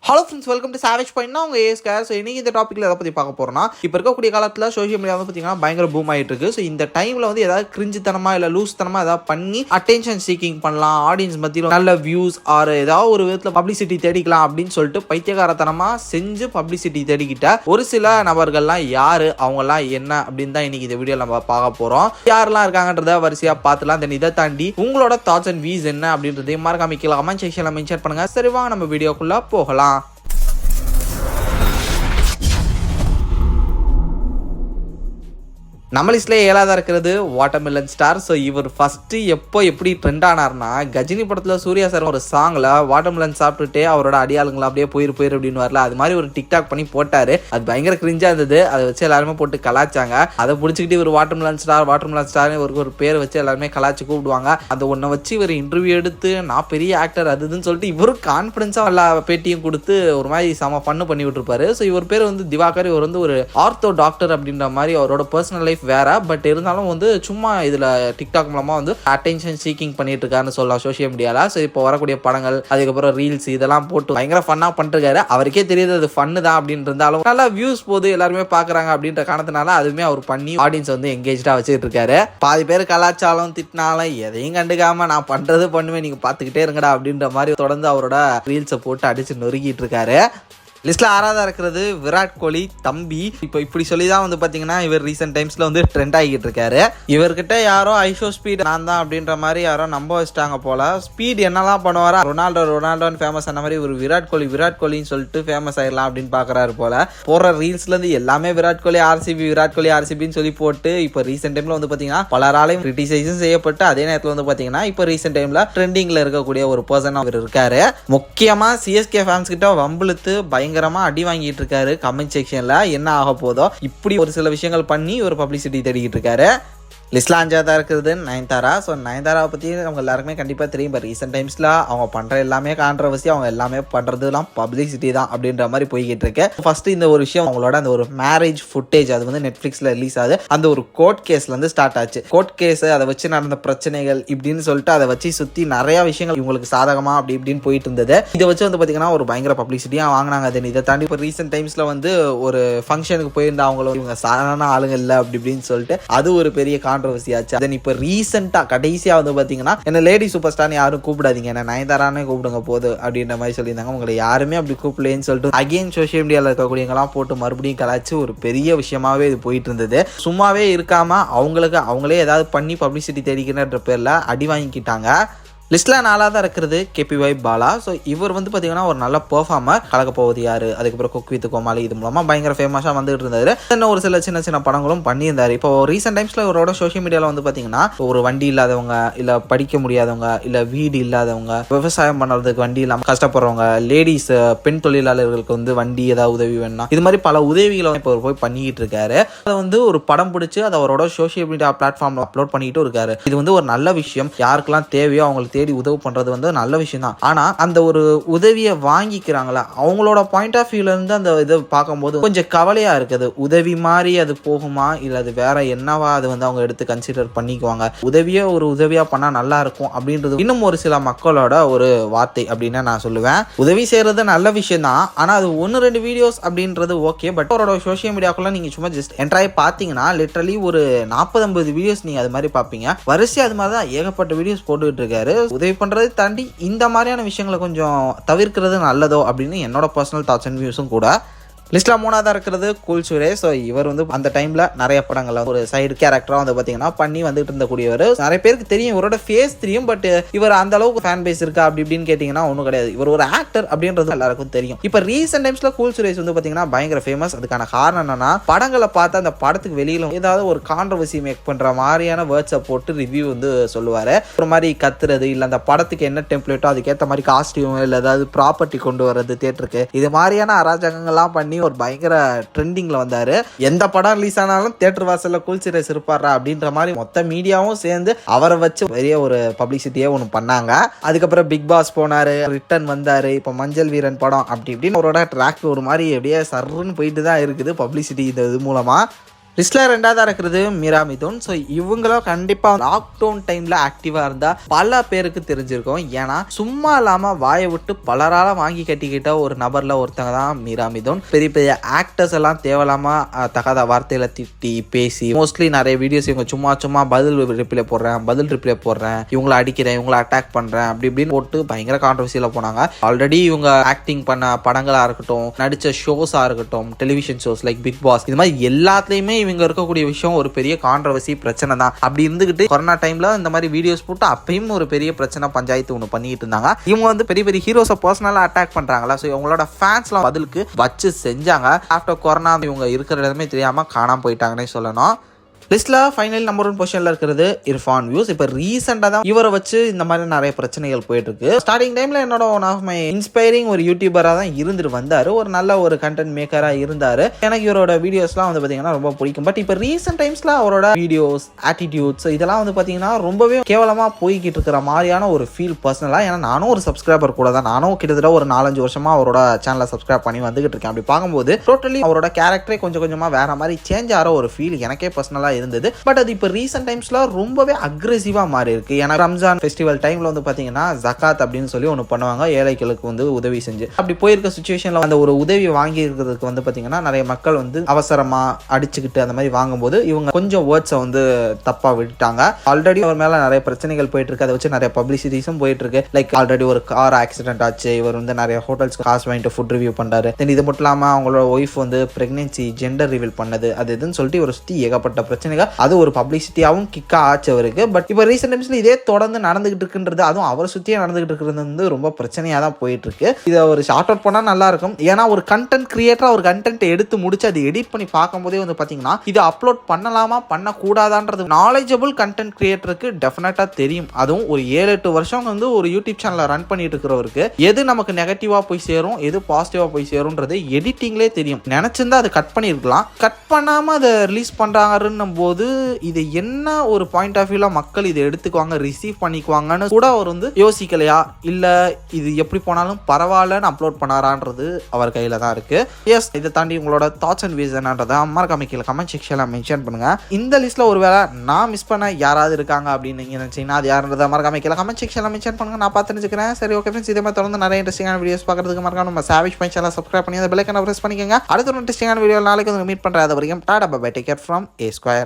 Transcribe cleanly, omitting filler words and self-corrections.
Hello friends, welcome to savage point. உங்கள் ஏஸ்கேர். So இன்றைக்கி இந்த டாப்பிக்கில் எதை பற்றி பார்க்க போகிறோம்னா, இப்போ இருக்கக்கூடிய காலத்தில் சோஷியல் மீடியா வந்து பார்த்தீங்கன்னா பயங்கர பூம் ஆகிட்டு இருக்கு. ஸோ இந்த டைமில் வந்து ஏதாவது கிரிஞ்சுத்தனமாக இல்லை லூஸ்தனமாக ஏதாவது பண்ணி அட்டென்ஷன் சீக்கிங் பண்ணலாம், ஆடியன்ஸ் மத்தியில் நல்ல வியூஸ் ஆர் ஏதாவது ஒரு விதத்தில் பப்ளிசிட்டி தேடிக்கலாம் அப்படின்னு சொல்லிட்டு பைத்தியகாரத்தனமாக செஞ்சு பப்ளிசிட்டி தேடிக்கிட்ட ஒரு சில நபர்கள்லாம் யார், அவங்கெல்லாம் என்ன அப்படின்னு தான் இன்றைக்கி இந்த வீடியோ நம்ம பார்க்க போகிறோம். யாரெல்லாம் இருக்காங்கன்றத வரிசையாக பார்த்துலாம். தென் இதை தாண்டி உங்களோட தாட்ஸ் அண்ட் வியூஸ் என்ன அப்படின்றதையும் மறக்காம கீழே கமெண்ட் செக்ஷனில் மென்ஷன் பண்ணுங்கள். சரி வாங்க நம்ம வீடியோக்குள்ளே போகலாம். நம்ம லிஸ்ட்ல 7ஆவதா இருக்கிறது வாட்டர்மெலன் ஸ்டார். ஸோ இவர் ஃபர்ஸ்ட் எப்போ எப்படி ட்ரெண்ட் ஆனார்னா, கஜினி படத்தில் சூர்யா சார் ஒரு சாங்ல வாட்டர்மெலன் சாப்பிட்டுட்டே அவரோட அடியாளுங்களை அப்படியே போயிரு அப்படின்னு வரல, அது மாதிரி ஒரு டிக்டாக் பண்ணி போட்டாரு. அது பயங்கர கிரிஞ்சா இருந்தது. அதை வச்சு எல்லாருமே போட்டு கலாச்சாங்க. அதை பிடிச்சிக்கிட்டு இவர் வாட்டர்மெலன் ஸ்டார் ஒரு பேர் வச்சு எல்லாருமே கலாச்சு கூப்பிடுவாங்க. அதை ஒன்றை வச்சு இவர் இன்டர்வியூ எடுத்து நான் பெரிய ஆக்டர் அதுன்னு சொல்லிட்டு இவரும் கான்ஃபிடன்ஸா எல்லா பேட்டியும் கொடுத்து ஒரு மாதிரி செம ஃபன்னு பண்ணி விட்டுருப்பாரு. ஸோ இவர் பேர் வந்து திவாகர். இவர் வந்து ஒரு ஆர்த்தோ டாக்டர் அப்படின்ற மாதிரி அவரோட பர்சனல் லைஃப் வேற. பட் இருந்தாலும் வந்து சும்மா இதுல டிக்டாக் மூலமா வந்து அட்டென்ஷன் சீக்கிங் பண்ணிட்டு இருக்காருன்னு சொல்லலாம் சோஷியல் மீடியால. ஸோ இப்போ வரக்கூடிய படங்கள், அதுக்கப்புறம் ரீல்ஸ் இதெல்லாம் போட்டு பயங்கர ஃபன்னா பண்ணிட்டு இருக்காரு. அவருக்கே தெரியுது அது ஃபன்னு தான் அப்படின்னு இருந்தாலும் நல்லா வியூஸ் போது எல்லாருமே பாக்குறாங்க அப்படின்ற காரணத்தினால அதுவுமே அவர் பண்ணி ஆடியன்ஸ் வந்து எங்கேஜா வச்சுட்டு இருக்காரு. பாதி பேர் கலாச்சாரம் திட்டினாலும் எதையும் கண்டுக்காம நான் பண்றது பண்ணுவேன், நீங்க பாத்துக்கிட்டே இருங்கடா அப்படின்ற மாதிரி தொடர்ந்து அவரோட ரீல்ஸை போட்டு அடிச்சு நொறுக்கிட்டு இருக்காரு. லிஸ்ட்ல 6ஆவதா இருக்கிறது விராட் கோலி தம்பி. இப்போ இப்படி சொல்லி தான் வந்து பார்த்தீங்கன்னா இவர் ரீசெண்ட் டைம்ஸ்ல வந்து ட்ரெண்ட் ஆகிட்டு இருக்காரு. இவர்கிட்ட யாரோ ஐஷோ ஸ்பீட் நான் தான் அப்படின்ற மாதிரி யாரோ நம்ப வச்சிட்டாங்க போல. ஸ்பீட் என்னெல்லாம் பண்ணுவாரா, ரொனால்டோன்னு ஃபேமஸ் ஆன மாதிரி ஒரு விராட் கோலின்னு சொல்லிட்டு ஃபேமஸ் ஆயிடலாம் அப்படின்னு பாக்குறாரு போல. போற ரீல்ஸ்ல இருந்து எல்லாமே விராட் கோலி ஆர்சிபின்னு சொல்லி போட்டு இப்போ ரீசெண்ட் டைம்ல வந்து பார்த்தீங்கன்னா பலராலையும் கிரிட்டிசைஸும் செய்யப்பட்டு, அதே நேரத்தில் வந்து பார்த்தீங்கன்னா இப்போ ரீசெண்ட் டைம்ல ட்ரெண்டிங்ல இருக்கக்கூடிய ஒரு பர்சன் அவர் இருக்காரு. முக்கியமா சிஎஸ்கே ஃபேன்ஸ் கிட்ட வம்பிழுத்து பயங்கரமா அடி வாங்கிட்டு இருக்காரு. கமெண்ட் செக்ஷன்ல என்ன ஆக போதோ இப்படி ஒரு சில விஷயங்கள் பண்ணி ஒரு பப்ளிசிட்டி தேடிக்கிட்டு இருக்காரு. லிஸ்ட்ல 5ஆவதா இருக்கிறது நயன்தாரா. ஸோ நயன்தாராவை பற்றி அவங்க எல்லாருக்குமே கண்டிப்பாக தெரியும். இப்போ ரீசெண்ட் டைம்ஸில் அவங்க பண்ணுற எல்லாமே கான்ட்ரவர்சி, அவங்க எல்லாமே பண்ணுறதுலாம் பப்ளிசிட்டி தான் அப்படின்ற மாதிரி போய்கிட்டு இருக்கு. ஃபர்ஸ்ட் இந்த ஒரு விஷயம் அவங்களோட அந்த ஒரு மேரேஜ் ஃபுட்டேஜ் அது வந்து நெட்ஃப்ளிக்ஸில் ரிலீஸ் ஆகுது. அந்த ஒரு கோர்ட் கேஸ்லேருந்து ஸ்டார்ட் ஆச்சு. கோர்ட் கேஸ் அதை வச்சு நடந்த பிரச்சனைகள் இப்படின்னு சொல்லிட்டு அதை வச்சு சுற்றி நிறைய விஷயங்கள் இவங்களுக்கு சாதகமாக அப்படி இப்படின்னு போயிட்டு இருந்தது. இதை வச்சு வந்து பார்த்தீங்கன்னா ஒரு பயங்கர பப்ளிசிட்டியாக வாங்கினாங்க. தென் இதை தாண்டி இப்போ ரீசெண்ட் டைம்ஸில் வந்து ஒரு ஃபங்க்ஷனுக்கு போயிருந்த அவங்களும் இவங்க சாதாரண ஆளுங்க இல்லை அப்படி இப்படின்னு சொல்லிட்டு அது ஒரு பெரிய கான்ட்ரவர்சி ஆச்சு. தென் இப்போ ரீசெண்டா கடைசியா வந்து பாத்தீங்கன்னா என்ன லேடி சூப்பர் ஸ்டார்னு யாரும் கூப்பிடாதீங்க, என்ன நயன்தாரானே கூப்பிடுங்க போது அப்படின்ற மாதிரி சொல்லியிருந்தாங்க. உங்களை யாருமே அப்படி கூப்பிடலன்னு சொல்லிட்டு அகைன் சோஷியல் மீடியாவில் இருக்கக்கூடியவங்களாம் போட்டு மறுபடியும் கலாச்சு ஒரு பெரிய விஷயமாவே இது போயிட்டு இருந்தது. சும்மாவே இருக்காம அவங்களே ஏதாவது பண்ணி பப்ளிசிட்டி தேடிக்கிறன்ற பேர்ல அடி வாங்கிக்கிட்டாங்க. லிஸ்ட்ல 4ஆவதா இருக்கிறது கேபிஒய் பாலா. ஸோ இவர் வந்து பார்த்தீங்கன்னா ஒரு நல்ல பெர்ஃபார்மர். கலக்க போவது யாரு, அதுக்கப்புறம் குக் வித் கோமாளி இது மூலமா பயங்கர ஃபேமஸாக வந்துட்டு இருந்தாரு. இன்னும் ஒரு சின்ன படங்களும் பண்ணியிருந்தாரு. இப்போ ரீசெண்ட் டைம்ஸ்ல இவரோட சோஷியல் மீடியாவில் வந்து பார்த்தீங்கன்னா ஒரு வண்டி இல்லாதவங்க, இல்லை படிக்க முடியாதவங்க, இல்லை வீடு இல்லாதவங்க, விவசாயம் பண்ணுறதுக்கு வண்டி இல்லாமல் கஷ்டப்படுறவங்க, லேடிஸ் பெண் தொழிலாளர்களுக்கு வந்து வண்டி ஏதாவது உதவி வேணும்னா இது மாதிரி பல உதவிகளை இப்போ போய் பண்ணிக்கிட்டு இருக்காரு. அதை வந்து ஒரு படம் பிடிச்சி அதை அவரோட சோஷியல் மீடியா பிளாட்ஃபார்ம்ல அப்லோட் பண்ணிட்டு இருக்காரு. இது வந்து ஒரு நல்ல விஷயம். யாருக்கெல்லாம் தேவையோ அவங்களுக்கு தேடி உதவி பண்றது வந்து நல்ல விஷயம் தான். ஆனா அந்த ஒரு உதவியை வாங்கிக்கிறாங்களா, அவங்களோட பாயிண்ட் ஆஃப் வியூல இருந்து அந்த இதை பார்க்கும்போது கொஞ்சம் கவலையா இருக்குது. உதவி மாதிரி அது போகுமா, இல்ல அது வேற என்னவா அது வந்து அவங்க எடுத்து கன்சிடர் பண்ணிக்குவாங்க. உதவியே ஒரு உதவியா பண்ணா நல்லா இருக்கும் அப்படின்றது இன்னும் ஒரு சில மக்களோட ஒரு வார்த்தை அப்படின்னு நான் சொல்லுவேன். உதவி செய்யறது நல்ல விஷயம் தான். ஆனா அது 1-2 வீடியோஸ் அப்படின்றது ஓகே. பட் அவரோட சோஷியல் மீடியாக்குள்ள நீங்க சும்மா ஜஸ்ட் என்ட்ராய் பாத்தீங்கன்னா லிட்டரலி ஒரு 40-50 வீடியோஸ் நீங்க அது மாதிரி பாப்பீங்க. வரிசை அது மாதிரி தான் ஏகப்பட்ட வீடியோஸ் போட்டுக்கிட்டு இருக்காரு. உதவி பண்றதை தாண்டி இந்த மாதிரியான விஷயங்களை கொஞ்சம் தவிர்க்கிறது நல்லதோ அப்படின்னு என்னோட பர்சனல் தாட்ஸ் அண்ட் வியூஸும் கூட. லிஸ்ட்ல 3ஆவதா இருக்கிறது கூல் சுரேஷ். ஸோ இவர் வந்து அந்த டைம்ல நிறைய படங்கள்ல ஒரு சைடு கேரக்டரா வந்து பாத்தீங்கன்னா பண்ணி வந்துட்டு இருந்தக்கூடியவர். நிறைய பேருக்கு தெரியும், இவரோட ஃபேஸ் தெரியும். பட் இவர் அந்த அளவுக்கு ஃபேன் பேஸ் இருக்கா அப்படி இப்படின்னு கேட்டீங்கன்னா ஒன்றும் கிடையாது. இவர் ஒரு ஆக்டர் அப்படின்றது எல்லாருக்கும் தெரியும். இப்போ ரீசெண்ட் டைம்ஸ்ல கூல் சுரேஷ் வந்து பாத்தீங்கன்னா பயங்கர ஃபேமஸ். அதுக்கான காரணம் என்னன்னா, படங்களை பார்த்து அந்த படத்துக்கு வெளியில ஏதாவது ஒரு கான்ட்ரவர்சி மேக் பண்ற மாதிரியான வேர்ட்ஸை போட்டு ரிவ்யூ வந்து சொல்லுவாரு. ஒரு மாதிரி கத்துறது, இல்ல அந்த படத்துக்கு என்ன டெம்ப்ளேட்டோ அதுக்கேற்ற மாதிரி காஸ்டியூம் இல்ல ஏதாவது ப்ராப்பர்ட்டி கொண்டு வர்றது தியேட்டருக்கு, இது மாதிரியான அராஜகங்கள்லாம் பண்ணி ஒரு பயங்கர ட்ரெண்டிங்ல வந்தாரு. எந்த படம் ரிலீஸ் ஆனாலும் தியேட்டர் வாசல்ல கூல் சுரேஷ் இருப்பாரா அப்படின்ற மாதிரி மொத்த மீடியாவும் சேர்ந்து அவரை வச்சு பெரிய ஒரு பப்ளிசிட்டியே ஒன்று பண்ணாங்க. அதுக்கப்புறம் பிக் பாஸ் போனாரு, ரிட்டர்ன் வந்தாரு, இப்போ மஞ்சள் வீரன் படம் அப்படி இப்படின்னு அவரோட ட்ராக் ஒரு மாதிரி அப்படியே சர்ன்னு போயிட்டு தான் இருக்குது பப்ளிசிட்டி இது மூலமா. லிஸ்ட்ல ரெண்டாவதா இருக்கிறது மீரா மிதுன். ஸோ இவங்களும் கண்டிப்பா லாக்டவுன் டைம்ல ஆக்டிவா இருந்தா பல பேருக்கு தெரிஞ்சிருக்கும். ஏன்னா சும்மா இல்லாம வாயை விட்டு பலரால வாங்கி கட்டிக்கிட்ட ஒரு நபர்ல ஒருத்தங்க தான் மீரா மிதுன். பெரிய பெரிய ஆக்டர்ஸ் எல்லாம் தேவையில்லாம தகாத வார்த்தையில திட்டி பேசி மோஸ்ட்லி நிறைய வீடியோஸ் இவங்க சும்மா பதில் ரிப்ளை போடுறேன், இவங்களை அடிக்கிறேன், இவங்களை அட்டாக் பண்றேன் அப்படி இப்படின்னு போட்டு பயங்கர கான்ட்ரவர்சியில போனாங்க. ஆல்ரெடி இவங்க ஆக்டிங் பண்ண படங்களா இருக்கட்டும், நடிச்ச ஷோஸா இருக்கட்டும், television shows like Bigg Boss, இது மாதிரி எல்லாத்துலயுமே இவங்க இருக்கக்கூடிய விஷயம் ஒரு பெரிய கான்ட்ரவர்சி பிரச்சனை தான். அப்படி இருந்துகிட்டு கொரோனா டைம்ல இந்த மாதிரி வீடியோஸ் போட்டு அப்பயும் ஒரு பெரிய பிரச்சனை பஞ்சாயத்து ஒன்று பண்ணிட்டு இருந்தாங்க. இவங்க வந்து பெரிய பெரிய ஹீரோஸை பர்சனலா அட்டாக் பண்றாங்களா, ஸோ இவங்களோட ஃபேன்ஸ்லாம் பதிலுக்கு வச்சு செஞ்சாங்க. ஆஃப்டர் கொரோனா இவங்க இருக்கிற இடமே தெரியாம காணாம போயிட்டாங்கன்னே சொல்லணும். லிஸ்ட்ல ஃபைனல் நம்பர் 1 பொசிஷன்ல இருக்கிறது இர்ஃபான் வியூஸ். இப்போ ரீசெண்டா தான் இவரை வச்சு இந்த மாதிரி நிறைய பிரச்சனைகள் போயிட்டு இருக்கு. ஸ்டார்டிங் டைம்ல என்னோட ஒன் ஆஃப் மை இன்ஸ்பைரிங் ஒரு யூடியூபரா தான் இருந்துட்டு வந்தாரு, ஒரு நல்ல ஒரு கண்டென்ட் மேக்கரா இருந்தாரு. எனக்கு இவரோட வீடியோஸ்லாம் வந்து பாத்தீங்கன்னா ரொம்ப பிடிக்கும். பட் இப்போ ரீசெண்ட் டைம்ஸ்ல அவரோட வீடியோஸ், ஆட்டிடியூட்ஸ் இதெல்லாம் வந்து பாத்தீங்கன்னா ரொம்பவே கேவலமா போய்கிட்டு இருக்கிற மாதிரியான ஒரு ஃபீல் பர்சனலா. ஏன்னா நானும் ஒரு சப்ஸ்கிரைபர் கூட தான், நானும் கிட்டத்தட்ட ஒரு 4-5 வருஷமா அவரோட சேனலை சப்ஸ்கிரைப் பண்ணி வந்துகிட்டு இருக்கேன். அப்படி பார்க்கும்போது டோட்டலி அவரோட கேரக்டரே கொஞ்சம் கொஞ்சமா வேற மாதிரி சேஞ்ச் ஆகிற ஒரு ஃபீல் எனக்கே பர்சனலா இருந்தது. பட் அது இப்போ ரீசெண்ட் டைம்ஸ்ல ரொம்பவே அக்ரெசிவா மாறி இருக்கு. ஏன்னா ரம்ஜான் ஃபெஸ்டிவல் டைம்ல வந்து பாத்தீங்கன்னா ஜகாத் அப்படின்னு சொல்லி ஒன்று பண்ணுவாங்க, ஏழைகளுக்கு வந்து உதவி செஞ்சு. அப்படி போயிருக்க சுச்சுவேஷன்ல அந்த ஒரு உதவி வாங்கி இருக்கிறதுக்கு வந்து பாத்தீங்கன்னா நிறைய மக்கள் வந்து அவசரமா அடிச்சுக்கிட்டு அந்த மாதிரி வாங்கும்போது இவங்க கொஞ்சம் வேர்ட்ஸை வந்து தப்பா விட்டுட்டாங்க. ஆல்ரெடி அவர் மேல நிறைய பிரச்சனைகள் போயிட்டு இருக்கு, அதை வச்சு நிறைய பப்ளிசிட்டிஸும் போயிட்டு இருக்கு. லைக் ஆல்ரெடி ஒரு கார் ஆக்சிடென்ட் ஆச்சு, இவர் வந்து நிறைய ஹோட்டல்ஸ் காசு வாங்கிட்டு ஃபுட் ரிவ்யூ பண்றாரு. தென் இது மட்டும் இல்லாம அவங்களோட ஒய்ஃப் வந்து பிரெக்னன்சி ஜெண்டர் ரிவீல் பண்ணது, அது இதுன்னு சொல்லிட்டு ஒரு சுற்றி ஏகப்பட்ட பிரச்சனைகள், அது ஒரு பப்ளிசிட்டியாகவும் கிக்கா ஆச்சு அவருக்கு. பட் இப்போ ரீசெண்ட் டைம்ஸ்ல இதே தொடர்ந்து நடந்துகிட்டு இருக்குன்றது, அதுவும் அவரை சுற்றியே நடந்துகிட்டு இருக்கிறது வந்து ரொம்ப பிரச்சனையாக தான் போயிட்டு இருக்கு. இதை ஒரு ஷார்ட் அவுட் பண்ணால் நல்லா இருக்கும். ஏன்னா ஒரு கண்டென்ட் கிரியேட்டரா ஒரு கண்டென்ட் எடுத்து முடிச்சு அது எடிட் பண்ணி பார்க்கும்போதே வந்து பார்த்தீங்கன்னா இது அப்லோட் பண்ணலாமா பண்ணக்கூடாதான்றது நாலேஜபிள் கண்டென்ட் கிரியேட்டருக்கு டெஃபினட்டா தெரியும். அதுவும் ஒரு 7-8 வருஷம் வந்து ஒரு யூடியூப் சேனலை ரன் பண்ணிட்டு இருக்கிறவருக்கு எது நமக்கு நெகட்டிவா போய் சேரும், எது பாசிட்டிவா போய் சேரும்ன்றது எடிட்டிங்லேயே தெரியும். நினைச்சிருந்தா அதை கட் பண்ணியிருக்கலாம், கட் பண்ணாம அதை ரிலீஸ் பண்றாங்கன்னும் போது இது என்ன ஒரு பாயிண்ட் ஆஃப் வியூல மக்கள் இதை எடுத்துக்குவாங்க, ரிசீவ் பண்ணிக்குவாங்கன்னு கூட அவர் வந்து யோசிக்கலையா, இல்ல இது எப்படி போனாலும் பரவாயில்லன்னு அப்லோட் பண்ணாரான்றது அவர் கையில தான் இருக்கு. எஸ், இதை தாண்டி உங்களோட தாட்ஸ் அண்ட் வியூஸ் என்னன்றதை மறக்காம கீழே கமெண்ட் செக்ஷன்ல மென்ஷன் பண்ணுங்க. இந்த லிஸ்ட்ல ஒருவேளை நான் மிஸ் பண்ண யாராவது இருக்காங்க அப்படின்னு நீங்க நினைச்சீங்கன்னா அது யாருன்றதை மறக்காம கீழே கமெண்ட் செக்ஷன்ல மென்ஷன் பண்ணுங்க, நான் பார்த்து தெரிஞ்சுக்கிறேன். சரி, ஓகே ஃப்ரெண்ட்ஸ், இதே மாதிரி தொடர்ந்து நிறைய இன்ட்ரெஸ்டிங்கான வீடியோஸ் பார்க்கறதுக்கு மறக்காம நம்ம சாவேஜ் பாயிண்ட் சேனலை சப்ஸ்கிரைப் பண்ணி அந்த பெல் ஐகானை பிரஸ் பண்ணிக்கோங்க. அடுத்த ஒரு இன்ட்ரெஸ்டிங்கான வீடியோ நாளைக்கு வந்து மீட் பண்றேன். அது வரைக்கும் tata bye bye, take care from A Square.